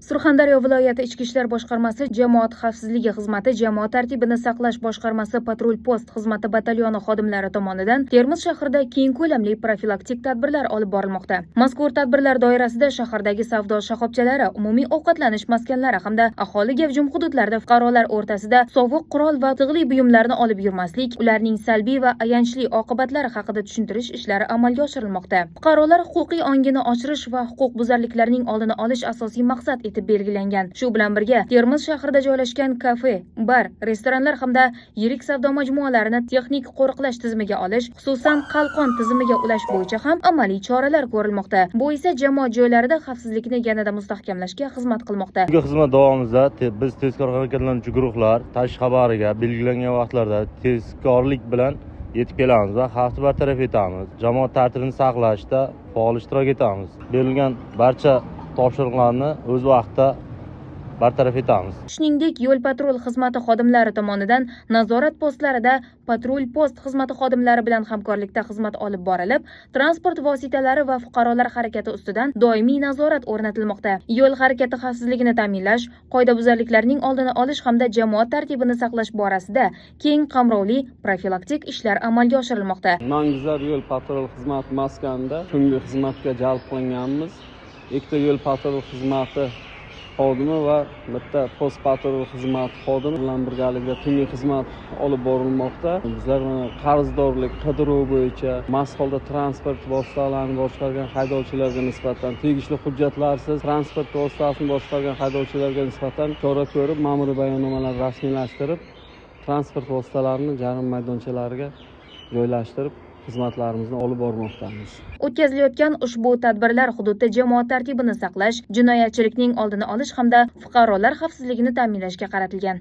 Surxondaryo viloyati Ichki ishlar boshqarmasi jamoat xavfsizligi xizmati jamoat tartibini saqlash boshqarmasi patrul post xizmati batalyoni xodimlari tomonidan Termiz shahrida keng ko'lamli profilaktik tadbirlar olib borilmoqda. Mazkur tadbirlar doirasida shahardagi savdo shoxobchalari, umumiy ovqatlanish maskanlari hamda aholi gavjum hududlarda fuqarolar o'rtasida sovuq qurol va tig'li buyumlarni olib yurmaslik, ularning salbiy va ayanchli oqibatlari haqida tushuntirish ishlari amalga oshirilmoqda. Fuqarolar huquqiy ongini oshirish va huquqbuzarliklarning oldini olish asosiy maqsad etib belgilangan. Shu bilan birga Termiz shahrida joylashgan kafe, bar, restoranlar hamda yirik savdo majmualarini texnik qo'riqlash tizimiga olish, xususan qalqon tizimiga ulash bo'yicha ham amaliy choralar ko'rilmoqda. Bu esa jamoat joylarida xavfsizlikni yanada mustahkamlashga xizmat qilmoqda. Bu xizmat davomida biz tezkor harakatlanuvchi guruhlar tashqi xabariga belgilangan vaqtlarda tezkorlik bilan yetib kelamiz va xavfni bartaraf etamiz. Jamoat tartibini saqlashda faol ishtirok etamiz. Berilgan barcha topshiriqlarni o'z vaqtida bartaraf etamiz. Shuningdek, yo'l patrul xizmati xodimlari tomonidan nazorat postlarida patrul post xizmati xodimlari bilan hamkorlikda xizmat olib borilib, transport vositalari va fuqarolar harakati ustidan doimiy nazorat o'rnatilmoqda. Yo'l harakati xavfsizligini ta'minlash, qoidabuzarliklarning oldini olish hamda jamoat tartibini saqlash borasida keng qamrovli profilaktik ishlar amalga oshirilmoqda. Mangizlar yo'l patrul xizmati maskanida tungi xizmatga jalb qilinganmiz. Ikkita yo'l patrul xizmati xodimi va bitta post patrul xizmati xodimi bilan birgalikda tungi xizmat olib borilmoqda. Bizlar qarzdorlik, qidiruv bo'yicha mast holda transport vositalarini boshqargan haydovchilarga nisbatan tegishli hujjatlarsiz transport vositasini boshqargan haydovchilarga nisbatan chora ko'rib, ma'muriy bayonnomalar rasmiylashtirib, transport vositalarini jarima maydonchalariga joylashtirib xizmatlarimizni olib bormoqdamiz. O'tkazilayotgan ushbu tadbirlar hududda jamoat tartibini saqlash, jinoyatchilikning oldini olish hamda fuqarolar xavfsizligini ta'minlashga qaratilgan.